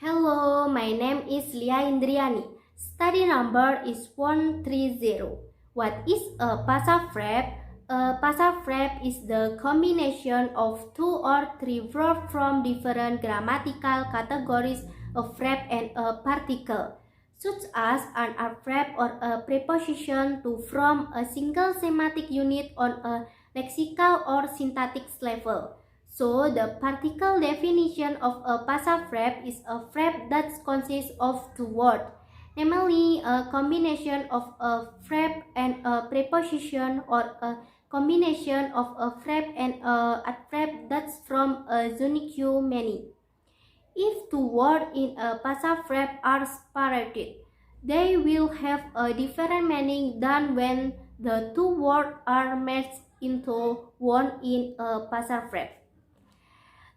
Hello, my name is Lia Indriani. Study number is 130. What is a passive verb? A passive verb is the combination of two or three verbs from different grammatical categories, a verb and a particle, such as an adverb or a preposition to from a single semantic unit on a lexical or syntactic level. So, the particle definition of a passive verb is a verb that consists of two words, namely a combination of a verb and a preposition or a combination of a verb and a adverb that's from a unique many. If two words in a passive verb are separated, they will have a different meaning than when the two words are merged into one in a passive verb.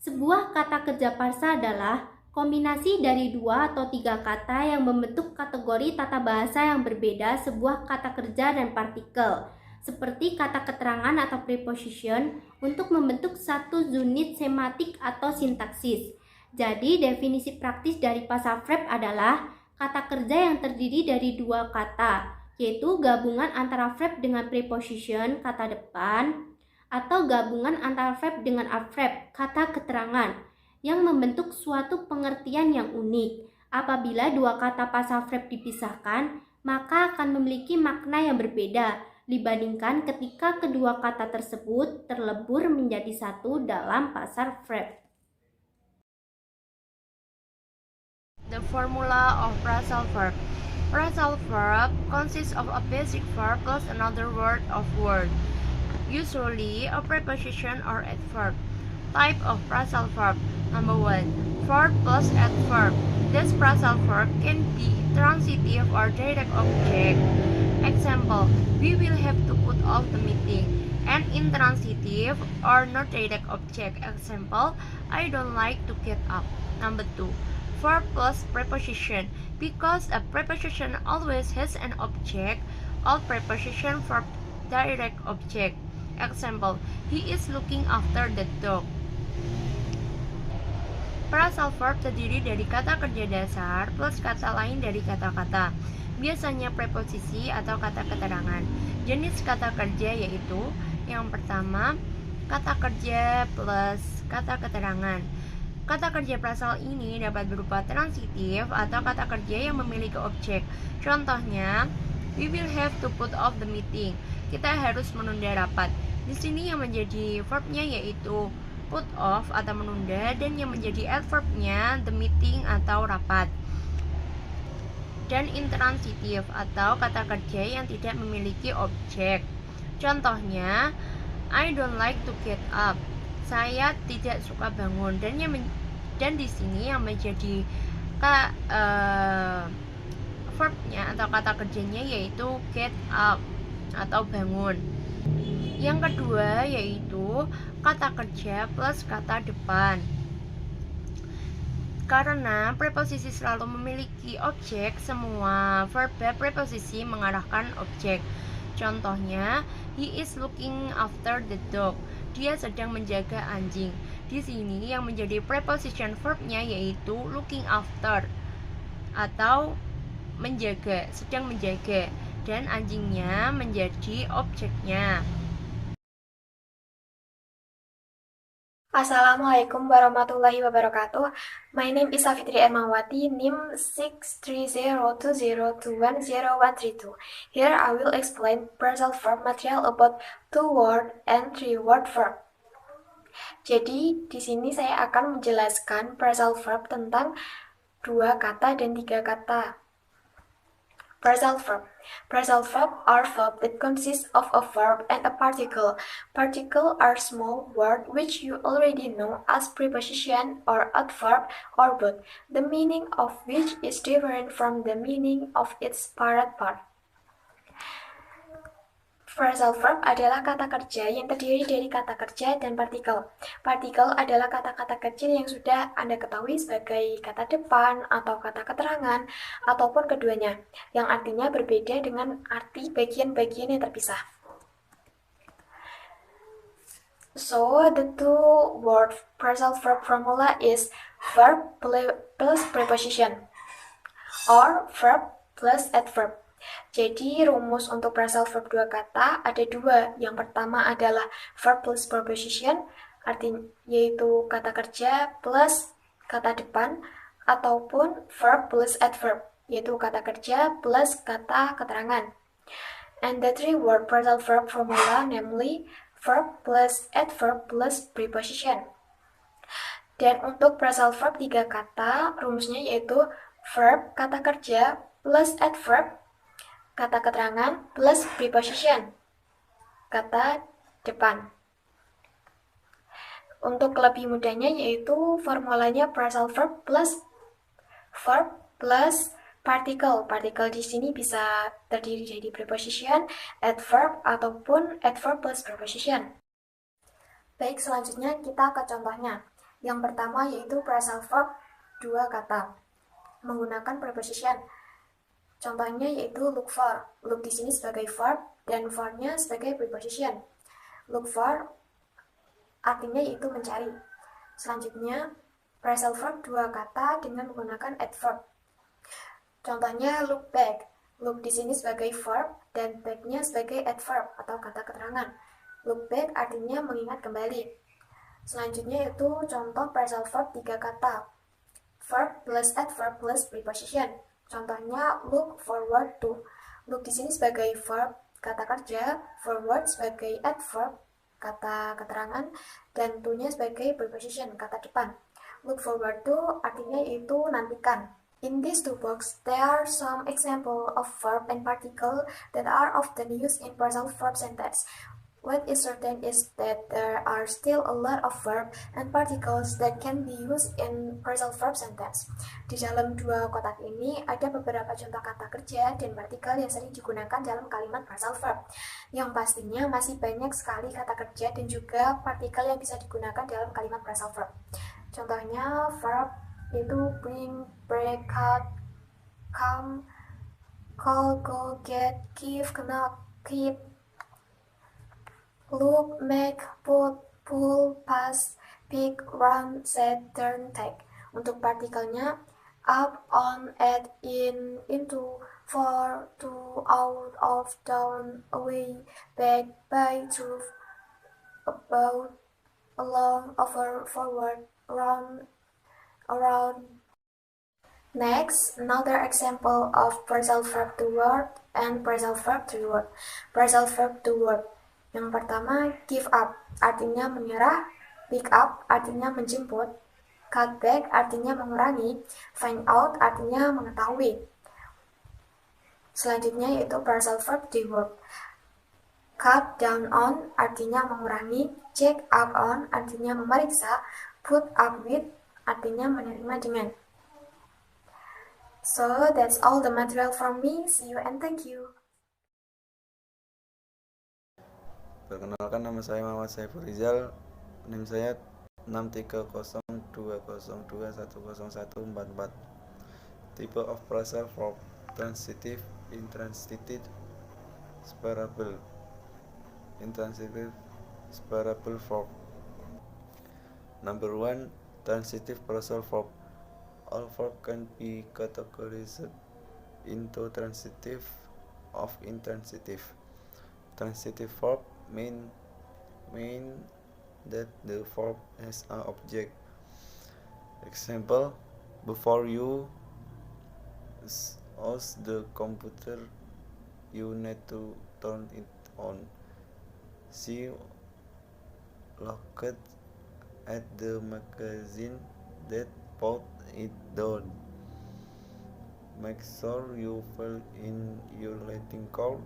Sebuah kata kerja parsa adalah kombinasi dari dua atau tiga kata yang membentuk kategori tata bahasa yang berbeda sebuah kata kerja dan partikel, seperti kata keterangan atau preposition untuk membentuk satu unit semantik atau sintaksis. Jadi, definisi praktis dari passive verb adalah kata kerja yang terdiri dari dua kata, yaitu gabungan antara verb dengan preposition, kata depan, atau gabungan antara verb dengan adverb, kata keterangan, yang membentuk suatu pengertian yang unik. Apabila dua kata passive verb dipisahkan, maka akan memiliki makna yang berbeda dibandingkan ketika kedua kata tersebut terlebur menjadi satu dalam passive verb. The formula of phrasal verb. Phrasal verb consists of a basic verb plus another word of word, usually a preposition or adverb. Type of phrasal verb. Number 1. Verb plus adverb. This phrasal verb can be transitive or direct object. Example, we will have to put off the meeting. And intransitive or not direct object. Example, I don't like to get up. Number 2. Verb plus preposition. Because a preposition always has an object, all preposition verb direct object. Example, he is looking after the dog. Phrasal verb terdiri dari kata kerja dasar plus kata lain dari kata-kata, biasanya preposisi atau kata keterangan. Jenis kata kerja yaitu yang pertama, kata kerja plus kata keterangan. Kata kerja phrasal ini dapat berupa transitif atau kata kerja yang memiliki objek. Contohnya, we will have to put off the meeting. Kita harus menunda rapat. Di sini yang menjadi verbnya yaitu put off atau menunda, dan yang menjadi adverbnya the meeting atau rapat. Dan intransitif atau kata kerja yang tidak memiliki objek. Contohnya, I don't like to get up. Saya tidak suka bangun, dan di sini yang menjadi verbnya atau kata kerjanya yaitu get up atau bangun. Yang kedua yaitu kata kerja plus kata depan. Karena preposisi selalu memiliki objek, semua verb preposisi mengarahkan objek. Contohnya, he is looking after the dog. Dia sedang menjaga anjing. Di sini yang menjadi preposition verbnya yaitu looking after atau menjaga, sedang menjaga, dan anjingnya menjadi objeknya. Assalamualaikum warahmatullahi wabarakatuh. My name is Safitri Ermawati, NIM 63020210132. Here I will explain phrasal verb material about two word and three word verb. Jadi di sini saya akan menjelaskan phrasal verb tentang dua kata dan tiga kata. Phrasal verb. Phrasal verb are verbs that consist of a verb and a particle. Particles are small words which you already know as preposition or adverb or both, the meaning of which is different from the meaning of its parent part. Phrasal verb adalah kata kerja yang terdiri dari kata kerja dan partikel. Partikel adalah kata-kata kecil yang sudah Anda ketahui sebagai kata depan atau kata keterangan ataupun keduanya, yang artinya berbeda dengan arti bagian-bagian yang terpisah. So, the two-word phrasal verb formula is verb plus preposition, or verb plus adverb. Jadi rumus untuk phrasal verb dua kata ada dua. Yang pertama adalah verb plus preposition, artinya yaitu kata kerja plus kata depan, ataupun verb plus adverb, yaitu kata kerja plus kata keterangan. And the three-word phrasal verb formula, namely verb plus adverb plus preposition. Dan untuk phrasal verb tiga kata, rumusnya yaitu verb kata kerja plus adverb, kata keterangan plus preposition, kata depan. Untuk lebih mudahnya yaitu formulanya phrasal verb plus particle. Particle di sini bisa terdiri dari preposition, adverb, ataupun adverb plus preposition. Baik, selanjutnya kita ke contohnya. Yang pertama yaitu phrasal verb dua kata menggunakan preposition. Contohnya yaitu look for. Look di sini sebagai verb dan for-nya sebagai preposition. Look for artinya yaitu mencari. Selanjutnya phrasal verb dua kata dengan menggunakan adverb. Contohnya look back. Look di sini sebagai verb dan back-nya sebagai adverb atau kata keterangan. Look back artinya mengingat kembali. Selanjutnya yaitu contoh phrasal verb tiga kata. Verb plus adverb plus preposition. Contohnya look forward to. Look di sini sebagai verb kata kerja, forward sebagai adverb kata keterangan, dan to-nya sebagai preposition kata depan. Look forward to artinya yaitu nantikan. In these two books, there are some examples of verb and particle that are often used in phrasal verb sentence. What is certain is that there are still a lot of verb and particles that can be used in phrasal verb sentence. Di dalam dua kotak ini ada beberapa contoh kata kerja dan partikel yang sering digunakan dalam kalimat phrasal verb. Yang pastinya masih banyak sekali kata kerja dan juga partikel yang bisa digunakan dalam kalimat phrasal verb. Contohnya verb itu bring, break, cut, come, call, go, get, give, knock, keep, look, make, put, pull, pass, pick, run, set, turn, take. Untuk partikelnya up, on, at, in, into, for, to, out, of, down, away, back, by, through, about, along, over, forward, around. Next, another example of phrasal verb to word and phrasal verb three word. Phrasal verb to word. Yang pertama, give up artinya menyerah, pick up artinya menjemput, cut back artinya mengurangi, find out artinya mengetahui. Selanjutnya yaitu phrasal verb three word. Cut down on artinya mengurangi, check up on artinya memeriksa, put up with artinya menerima dengan. So that's all the material from me. See you and thank you. Perkenalkan, nama saya Muhammad Saiful Rizal. NIM saya 63020210144. Type of phrasal verb: transitive, intransitive, separable. Intransitive, separable verb. Number 1. Transitive phrasal verb. All verbs can be categorized into transitive or intransitive. Transitive verb mean that the verb has an object. Example: before you use the computer, you need to turn it on. She looked at the magazine that put it down. Make sure you fill in your letting card.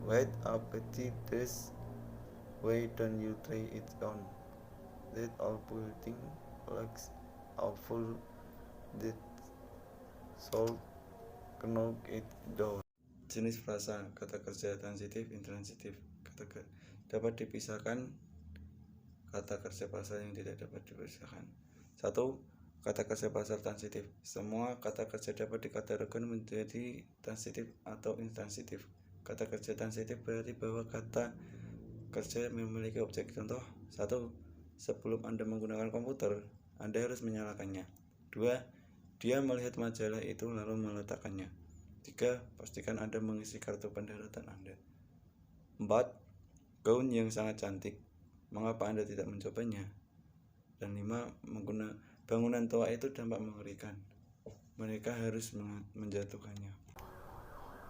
Wait a petit this why don't you try it on? That all putting legs out full that soul knock it down. Jenis frasa kata kerja transitif, intransitif. Dapat dipisahkan. Kata kerja frasa yang tidak dapat dipisahkan. 1. Kata kerja frasa transitif. Semua kata kerja dapat dikategorikan menjadi transitif atau intransitif. Kata kerja transitif berarti bahwa kata kerja memiliki objek. Contoh: 1. Sebelum Anda menggunakan komputer, Anda harus menyalakannya. 2. Dia melihat majalah itu lalu meletakkannya. 3. Pastikan Anda mengisi kartu pendaratan Anda. 4. Gaun yang sangat cantik. Mengapa Anda tidak mencobanya? Dan 5. Bangunan tua itu tampak mengerikan. Mereka harus menjatuhkannya.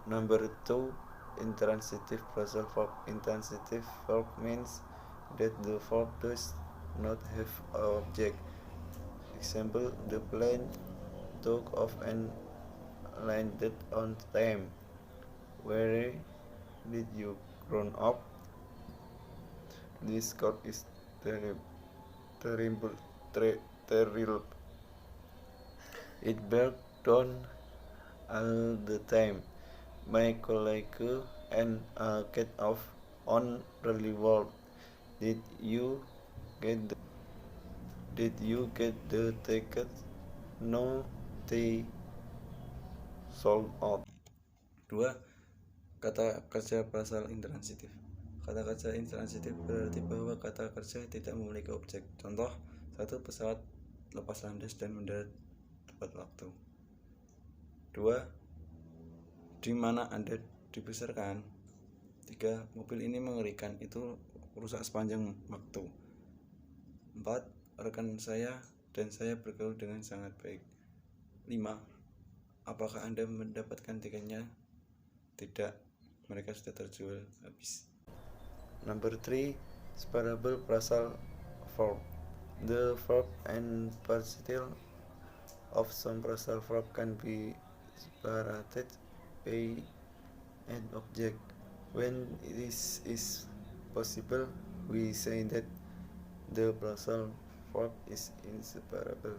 Number 2. Intransitive phrasal verb. Intransitive verb means that the verb does not have an object. Example, the plane took off and landed on time. Where did you grow up? This code is terrible. It breaks down all the time. My colleague and get off on really well. Did you get the ticket? No, they sold out. 2. Kata kerja pasal intransitif. Kata kerja intransitif berarti bahwa kata kerja tidak memiliki objek. Contoh, 1. Pesawat lepas landas dan mendarat tepat waktu. 2. Di mana Anda dibesarkan? 3. Mobil ini mengerikan, itu rusak sepanjang waktu. 4. Rekan saya dan saya bergaul dengan sangat baik. 5. Apakah Anda mendapatkan tiketnya? Tidak, mereka sudah terjual habis. Number 3. Separable phrasal verb. The verb and particle of some phrasal verb can be separated by an object. When this is possible, we say that the phrasal verb is inseparable.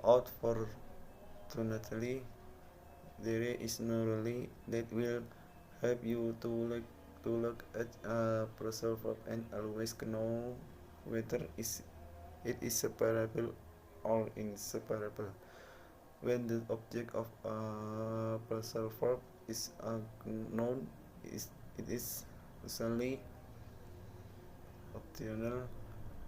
Unfortunately, there is no rule that will help you to look at a phrasal verb and always know whether it is separable or inseparable. When the object of a phrasal verb is unknown, it is usually optional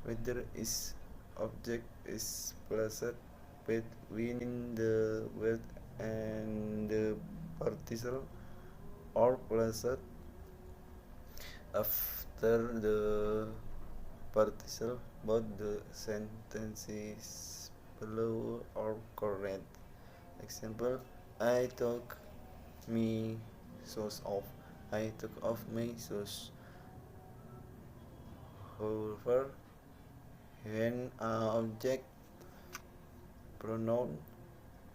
whether its object is placed between the word and the particle or placed after the particle. Both the sentences below are correct. Example, I took my shoes off. I took off my shoes. However, when an object pronoun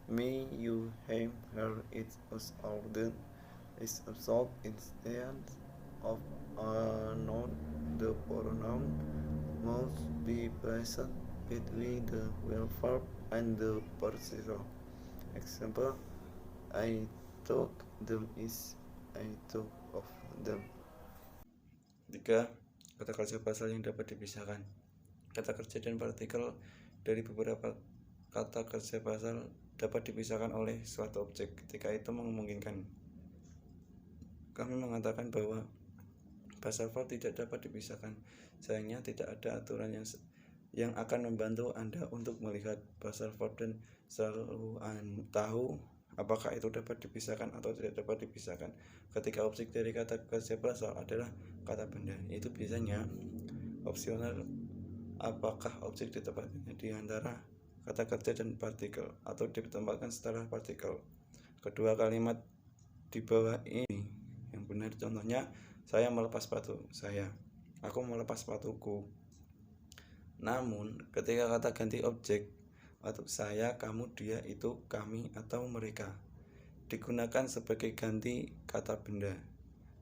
me, you, him, her, it, us, or them is absorbed instead of a noun, the pronoun must be placed between the verb and the particle. Example, I took them is I took of them. 3. Kata kerja pasal yang dapat dipisahkan. Kata kerja dan partikel dari beberapa kata kerja pasal dapat dipisahkan oleh suatu objek ketika itu memungkinkan. Kami mengatakan bahwa pasal verb tidak dapat dipisahkan. Sayangnya tidak ada aturan yang akan membantu Anda untuk melihat pasal verb dan selalu tahu apakah itu dapat dipisahkan atau tidak dapat dipisahkan. Ketika objek dari kata kerja pasal adalah kata benda, itu biasanya opsional apakah objek ditempatkan di antara kata kerja dan partikel atau ditempatkan setelah partikel. Kedua kalimat di bawah ini yang benar, contohnya saya melepas sepatu saya, aku melepas sepatuku. Namun ketika kata ganti objek atau saya, kamu, dia, itu, kami, atau mereka digunakan sebagai ganti kata benda,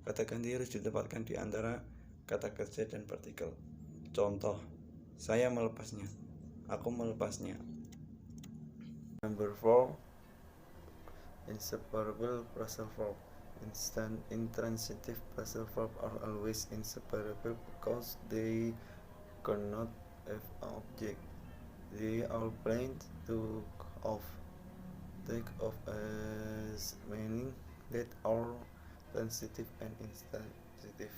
kata ganti harus ditempatkan di antara kata kerja dan partikel. Contoh, saya melepasnya, aku melepasnya. Number 4. Inseparable phrasal verb. Intransitive phrasal verb are always inseparable because they cannot have an object. They are plain to off. Take off as meaning that are transitive and intransitive.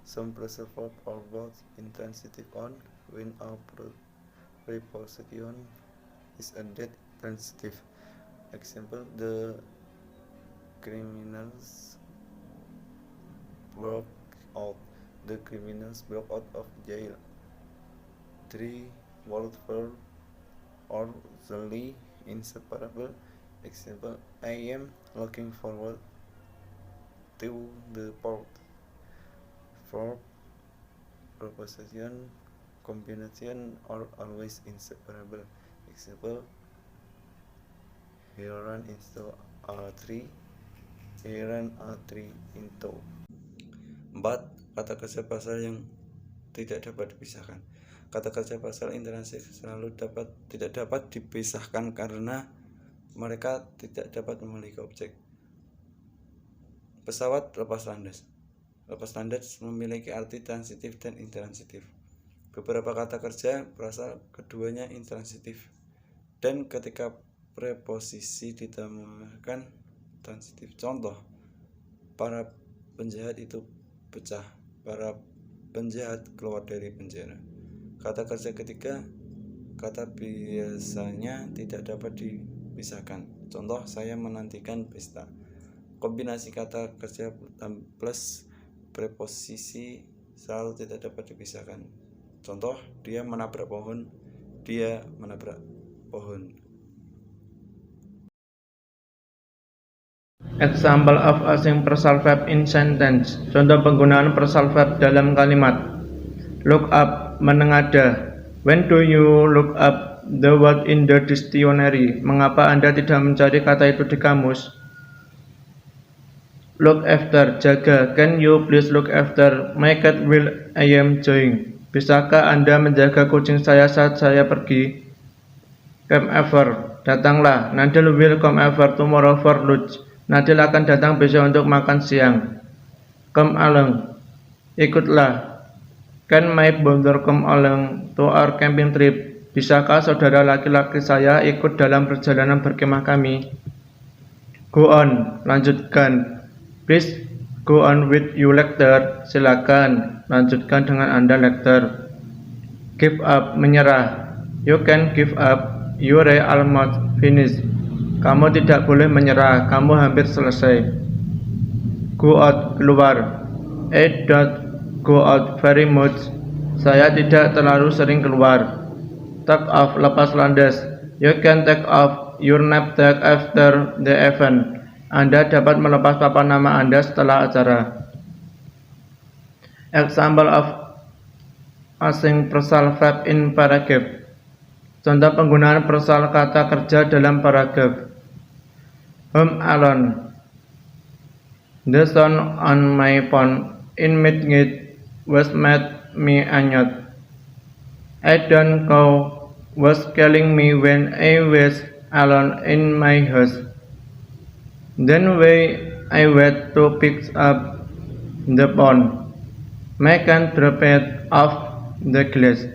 Some phrasal verbs are both intransitive on when a preposition is a dead transitive. Example: the criminals broke out. The criminals broke out of jail. 3. World verb or usually inseparable. Example: I am looking forward to the port. 4. Preposition combination or always inseparable. Example: he ran into a tree. He ran a tree into. 4. Kata kerja pasal yang tidak dapat dipisahkan. Kata kerja pasal intransitif selalu tidak dapat dipisahkan karena mereka tidak dapat memiliki objek. Pesawat lepas landas. Lepas landas memiliki arti transitif dan intransitif. Beberapa kata kerja berasal keduanya intransitif, dan ketika preposisi ditambahkan transitif. Contoh: para penjahat itu pecah, para penjahat keluar dari penjara. Kata kerja ketiga, kata biasanya tidak dapat dipisahkan. Contoh: saya menantikan pesta. Kombinasi kata kerja plus preposisi selalu tidak dapat dipisahkan. Contoh: dia menabrak pohon, dia menabrak pohon. Example of using phrasal verb in sentence. Contoh penggunaan phrasal verb dalam kalimat. Look up, menengadah. When do you look up the word in the dictionary? Mengapa Anda tidak mencari kata itu di kamus? Look after, jaga. Can you please look after my cat while I am going? Bisakah Anda menjaga kucing saya saat saya pergi? Come over, datanglah. Nadel will come over tomorrow for lunch. Nadel akan datang besok untuk makan siang. Come along, ikutlah. Can my brother come along to our camping trip? Bisakah saudara laki-laki saya ikut dalam perjalanan berkemah kami? Go on, lanjutkan. Please go on with your lecture. Silakan, lanjutkan dengan Anda lecture. Give up, menyerah. You can give up. You are almost finished. Kamu tidak boleh menyerah, kamu hampir selesai. Go out, keluar. I don't go out very much. Saya tidak terlalu sering keluar. Take off, lepas landas. You can take off your knapsack after the event. Anda dapat melepas papan nama Anda setelah acara. Example of using phrasal verb in paragraph. Contoh penggunaan phrasal kata kerja dalam paragraf. Home alone. The sound on my phone in midnight was made me annoyed. I don't know what's killing me when I was alone in my house. Then when I went to pick up the phone, my can drop it off the glass.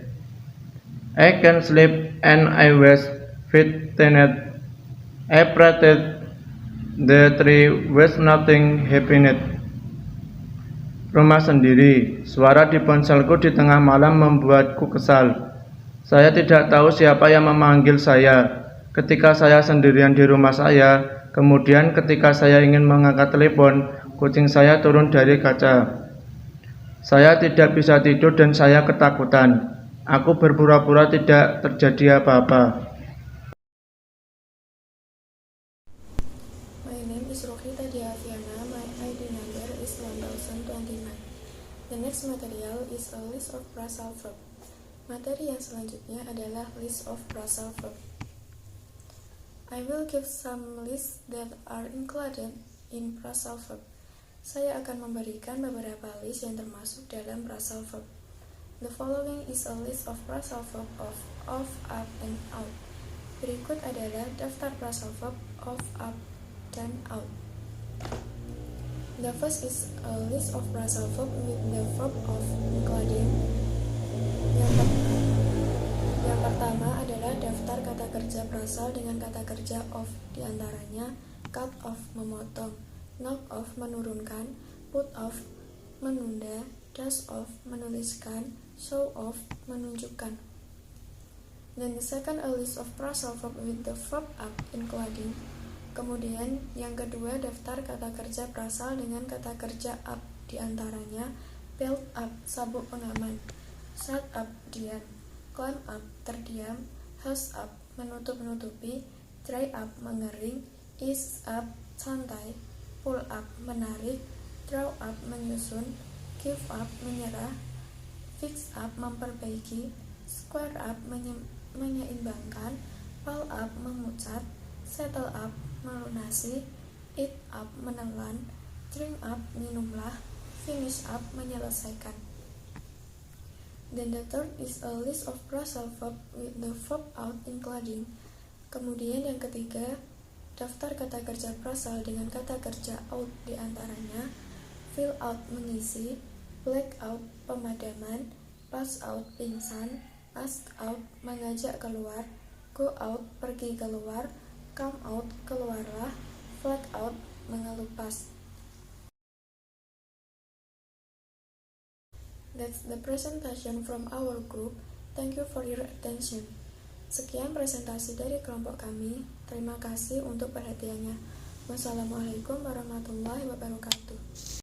I can sleep and I was frightened. I prayed the tree was nothing happened. Rumah sendiri. Suara di ponselku di tengah malam membuatku kesal. Saya tidak tahu siapa yang memanggil saya. Ketika saya sendirian di rumah saya, kemudian ketika saya ingin mengangkat telepon, kucing saya turun dari kaca. Saya tidak bisa tidur dan saya ketakutan. Aku berpura-pura tidak terjadi apa-apa. My name is Rohita Diaviana. My ID number is 1029. The next material is a list of phrasal verb. Materi yang selanjutnya adalah list of phrasal verb. I will give some lists that are included in phrasal verb. Saya akan memberikan beberapa list yang termasuk dalam phrasal verb. The following is a list of phrasal verb of, up, and out. Berikut adalah daftar phrasal verb of, up, dan out. The first is a list of phrasal verb with the verb of including. Yang pertama adalah daftar kata kerja phrasal dengan kata kerja of, diantaranya cut off memotong, knock off menurunkan, put off menunda, dust off menuliskan, show off menunjukkan. Then the second, a list of phrasal verb with the verb up including. Kemudian yang kedua, daftar kata kerja prasal dengan kata kerja up, diantaranya build up, sabuk pengaman, shut up, diam, climb up, terdiam, hush up, menutup-nutupi, dry up, mengering, ease up, santai, pull up, menarik, draw up, menyusun, give up, menyerah, fix up, memperbaiki, square up, menyeimbangkan, pull up, memucat, settle up, melunasi, eat up, menelan, drink up, minumlah, finish up, menyelesaikan. Then the third is a list of phrasal verb with the verb out including. Kemudian yang ketiga, daftar kata kerja prasal dengan kata kerja out, diantaranya fill out, mengisi, black out, pemadaman, pass out, pingsan, ask out, mengajak keluar, go out, pergi keluar, come out, keluarlah, flag out, mengelupas. That's the presentation from our group. Thank you for your attention. Sekian presentasi dari kelompok kami. Terima kasih untuk perhatiannya. Wassalamualaikum warahmatullahi wabarakatuh.